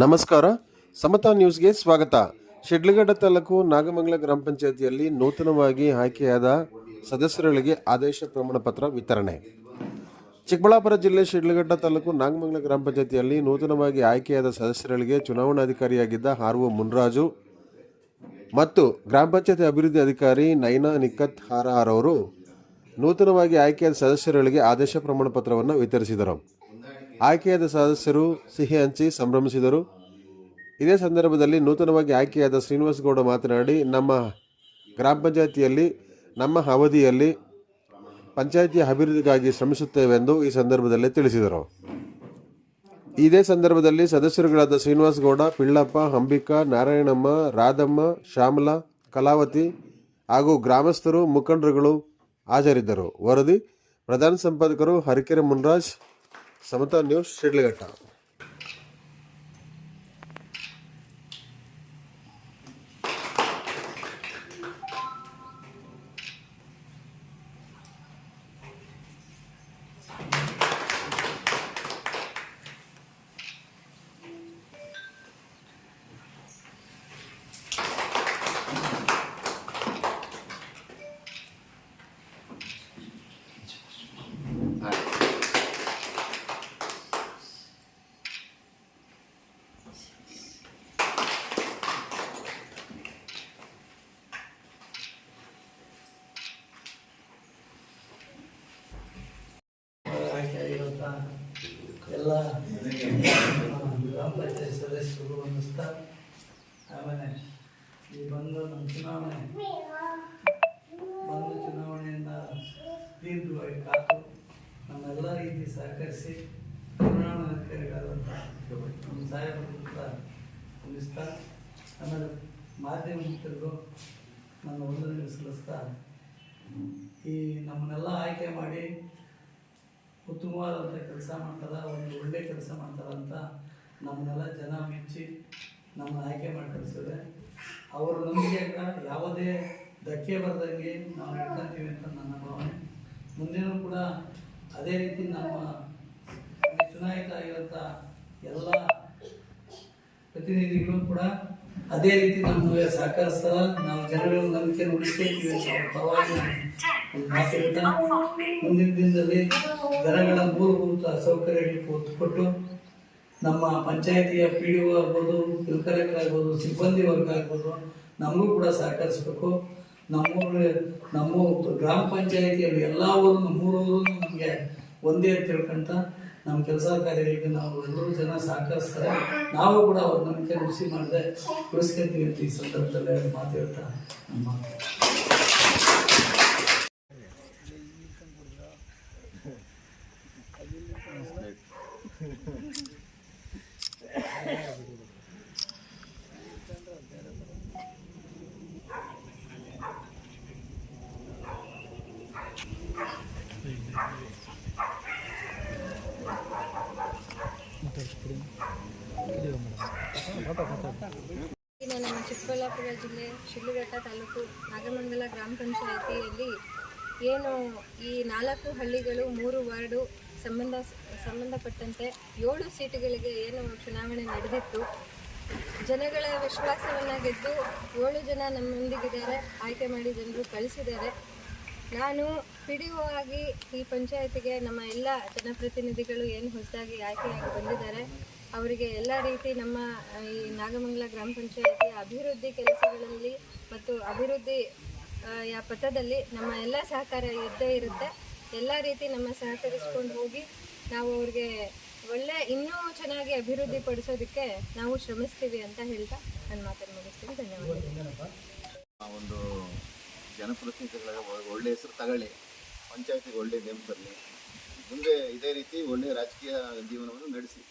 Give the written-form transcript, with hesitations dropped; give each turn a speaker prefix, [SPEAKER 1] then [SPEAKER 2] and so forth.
[SPEAKER 1] ನಮಸ್ಕಾರ, ಸಮತಾ ನ್ಯೂಸ್ಗೆ ಸ್ವಾಗತ. ಶಿಡ್ಲಘಟ್ಟ ತಾಲೂಕು ನಾಗಮಂಗಲ ಗ್ರಾಮ ಪಂಚಾಯಿತಿಯಲ್ಲಿ ನೂತನವಾಗಿ ಆಯ್ಕೆಯಾದ ಸದಸ್ಯರುಗಳಿಗೆ ಆದೇಶ ಪ್ರಮಾಣ ಪತ್ರ ವಿತರಣೆ. ಚಿಕ್ಕಬಳ್ಳಾಪುರ ಜಿಲ್ಲೆ ಶಿಡ್ಲಘಟ್ಟ ತಾಲೂಕು ನಾಗಮಂಗಲ ಗ್ರಾಮ ಪಂಚಾಯಿತಿಯಲ್ಲಿ ನೂತನವಾಗಿ ಆಯ್ಕೆಯಾದ ಸದಸ್ಯರುಗಳಿಗೆ ಚುನಾವಣಾಧಿಕಾರಿಯಾಗಿದ್ದ ಆರ್.ಒ. ಮುನ್ರಾಜು ಮತ್ತು ಗ್ರಾಮ ಪಂಚಾಯಿತಿ ಅಭಿವೃದ್ಧಿ ಅಧಿಕಾರಿ ನೈನಾ ನಿಖತ್ ಆರ್ ಅವರು ನೂತನವಾಗಿ ಆಯ್ಕೆಯಾದ ಸದಸ್ಯರುಗಳಿಗೆ ಆದೇಶ ಪ್ರಮಾಣ ಪತ್ರವನ್ನು ವಿತರಿಸಿದರು. ಆಯ್ಕೆಯಾದ ಸದಸ್ಯರು ಸಿಹಿ ಹಂಚಿ ಸಂಭ್ರಮಿಸಿದರು. ಇದೇ ಸಂದರ್ಭದಲ್ಲಿ ನೂತನವಾಗಿ ಆಯ್ಕೆಯಾದ ಶ್ರೀನಿವಾಸ ಗೌಡ ಮಾತನಾಡಿ, ನಮ್ಮ ಗ್ರಾಮ ಪಂಚಾಯಿತಿಯಲ್ಲಿ ನಮ್ಮ ಅವಧಿಯಲ್ಲಿ ಪಂಚಾಯಿತಿಯ ಅಭಿವೃದ್ಧಿಗಾಗಿ ಶ್ರಮಿಸುತ್ತೇವೆಂದು ಈ ಸಂದರ್ಭದಲ್ಲಿ ತಿಳಿಸಿದರು. ಇದೇ ಸಂದರ್ಭದಲ್ಲಿ ಸದಸ್ಯರುಗಳಾದ ಶ್ರೀನಿವಾಸ ಗೌಡ, ಪಿಳ್ಳಪ್ಪ, ಅಂಬಿಕಾ, ನಾರಾಯಣಮ್ಮ, ರಾಧಮ್ಮ, ಶ್ಯಾಮಲಾ, ಕಲಾವತಿ ಹಾಗೂ ಗ್ರಾಮಸ್ಥರು, ಮುಖಂಡರುಗಳು ಹಾಜರಿದ್ದರು. ವರದಿ ಪ್ರಧಾನ ಸಂಪಾದಕರು ಹರಿಕೆರೆ ಮುನ್ರಾಜ್, ಸಮತಾ ನ್ಯೂಸ್, ಶಿಡ್ಲಘಟ್ಟ.
[SPEAKER 2] ಎಲ್ಲ ಗ್ರಾಮ ಪಂಚಾಯತ್ ಸದಸ್ಯರು ವಂದಿಸ್ತಾ, ಆಮೇಲೆ ಈ ಬಂದು ನಮ್ಮ ಚುನಾವಣೆಯಿಂದ ದೀರ್ಘವಾಗಿ ಕಾತು ನಮ್ಮೆಲ್ಲ ರೀತಿ ಸಹಕರಿಸಿ ಚುನಾವಣಾಧಿಕಾರಿಗಳಾದಂಥ ನಮ್ಮ ಸಾಹೇಬರು ವಂದಿಸ್ತಾ, ಆಮೇಲೆ ಮಾಧ್ಯಮ ಮಿತ್ರರು ನನ್ನ ವಂದನೆ ಸಲ್ಲಿಸ್ತಾ, ಈ ನಮ್ಮನ್ನೆಲ್ಲ ಆಯ್ಕೆ ಮಾಡಿ ಉತ್ತಮವಾದಂಥ ಕೆಲಸ ಮಾಡ್ತಾರೆ, ಒಂದು ಒಳ್ಳೆ ಕೆಲಸ ಮಾಡ್ತಾರೆ ಅಂತ ನಮ್ಮನ್ನೆಲ್ಲ ಜನ ಮೆಚ್ಚಿ ನಮ್ಮನ್ನು ಆಯ್ಕೆ ಮಾಡಿ ಕಳಿಸಿದ್ರೆ ಅವರ ನಂಬಿಕೆಗೆ ಯಾವುದೇ ಧಕ್ಕೆ ಬರದಂಗೆ ನಾವು ಇಟ್ಕೊತೀವಿ ಅಂತ ನನ್ನ ಭಾವನೆ. ಮುಂದಿನೂ ಕೂಡ ಅದೇ ರೀತಿ ನಮ್ಮ ಚುನಾಯಿತ ಆಗಿರೋಂಥ ಎಲ್ಲ ಪ್ರತಿನಿಧಿಗಳು ಕೂಡ ಅದೇ ರೀತಿ ನಮಗೆ ಸಹಕರಿಸ್ತಾರೆ. ನಾವು ಜನಗಳ ನಂಬಿಕೆ ಉಳಿಸ್ಕೊಳ್ತೀವಿ ಅಂತ ಪರವಾಗಿ ಮಾತಾಡ್ತಾ, ಮುಂದಿನ ದಿನದಲ್ಲಿ ಜನಗಳ ಮೂಲಭೂತ ಸೌಕರ್ಯಗಳಿಗೆ ಒತ್ತು ಕೊಟ್ಟು ನಮ್ಮ ಪಂಚಾಯಿತಿಯ PDO ಆಗ್ಬೋದು, ಕಲೆಕ್ಟರ್ ಆಗ್ಬೋದು, ಸಿಬ್ಬಂದಿ ವರ್ಗ ಆಗ್ಬೋದು, ನಮಗೂ ಕೂಡ ಸಹಕರಿಸಬೇಕು. ನಮ್ಮ ಗ್ರಾಮ ಪಂಚಾಯಿತಿಯಲ್ಲಿ ಎಲ್ಲ ಊರು ನಮ್ಮೂರವರು ನಮಗೆ ಒಂದೇ ಅಂತ ತಿಳ್ಕೊಂತ ನಮ್ಮ ಕೆಲಸ ಕಾರ್ಯಗಳಿಗೆ ನಾವು ಎಲ್ಲರೂ ಜನ ಸಹಕರಿಸ್ತಾರೆ. ನಾವು ಕೂಡ ಅವ್ರ ನಂಬಿಕೆ ಉಳಿಸ್ಕೊಂತೀವಿ ಅಂತ ಈ ಸಂದರ್ಭದಲ್ಲಿ ಮಾತಾಡ್ತಾ ನಮ್ಮ
[SPEAKER 3] ನಮ್ಮ ಚಿಕ್ಕಬಳ್ಳಾಪುರ ಜಿಲ್ಲೆ ಶಿಡ್ಲಘಟ್ಟ ತಾಲೂಕು ನಾಗಮಂಗಲ ಗ್ರಾಮ ಪಂಚಾಯಿತಿಯಲ್ಲಿ ಏನು ಈ 4 ಹಳ್ಳಿಗಳು 3 ವಾರ್ಡು ಸಂಬಂಧಪಟ್ಟಂತೆ 7 ಸೀಟುಗಳಿಗೆ ಏನು ಚುನಾವಣೆ ನಡೆದಿತ್ತು. ಜನಗಳ ವಿಶ್ವಾಸವನ್ನು ಗೆದ್ದು 7 ಜನ ನಮ್ಮೊಂದಿಗಿದ್ದಾರೆ, ಆಯ್ಕೆ ಮಾಡಿ ಜನರು ಕಳಿಸಿದ್ದಾರೆ. ನಾನು PDO ಆಗಿ ಈ ಪಂಚಾಯತಿಗೆ ನಮ್ಮ ಎಲ್ಲ ಜನಪ್ರತಿನಿಧಿಗಳು ಏನು ಹೊಸದಾಗಿ ಆಯ್ಕೆಯಾಗಿ ಬಂದಿದ್ದಾರೆ ಅವರಿಗೆ ಎಲ್ಲ ರೀತಿ ನಮ್ಮ ಈ ನಾಗಮಂಗಲ ಗ್ರಾಮ ಪಂಚಾಯಿತಿಯ ಅಭಿವೃದ್ಧಿ ಕೆಲಸಗಳಲ್ಲಿ ಮತ್ತು ಅಭಿವೃದ್ಧಿ ಪಥದಲ್ಲಿ ನಮ್ಮ ಎಲ್ಲ ಸಹಕಾರ ಇದ್ದೇ ಇರುತ್ತೆ. ಎಲ್ಲ ರೀತಿ ನಮ್ಮ ಸಹಕರಿಸ್ಕೊಂಡು ಹೋಗಿ ನಾವು ಅವ್ರಿಗೆ ಇನ್ನೂ ಚೆನ್ನಾಗಿ ಅಭಿವೃದ್ಧಿ ಪಡಿಸೋದಕ್ಕೆ ನಾವು ಶ್ರಮಿಸ್ತೀವಿ ಅಂತ ಹೇಳ್ತಾ ನಾನು ಮಾತನ್ನು ಮುಗಿಸ್ತೀನಿ. ಧನ್ಯವಾದಗಳು.
[SPEAKER 4] ಒಂದು ಜನಪ್ರತಿನಿಧಿಗಳ ಒಳ್ಳೆಯ ಹೆಸರು ತಗೊಳ್ಳಿ, ಪಂಚಾಯತಿಗೆ ಒಳ್ಳೆಯ ನೇಮ್ ತರಲಿ, ಮುಂದೆ ಇದೇ ರೀತಿ ಒಳ್ಳೆಯ ರಾಜಕೀಯ ಜೀವನವನ್ನು ನಡೆಸಿ.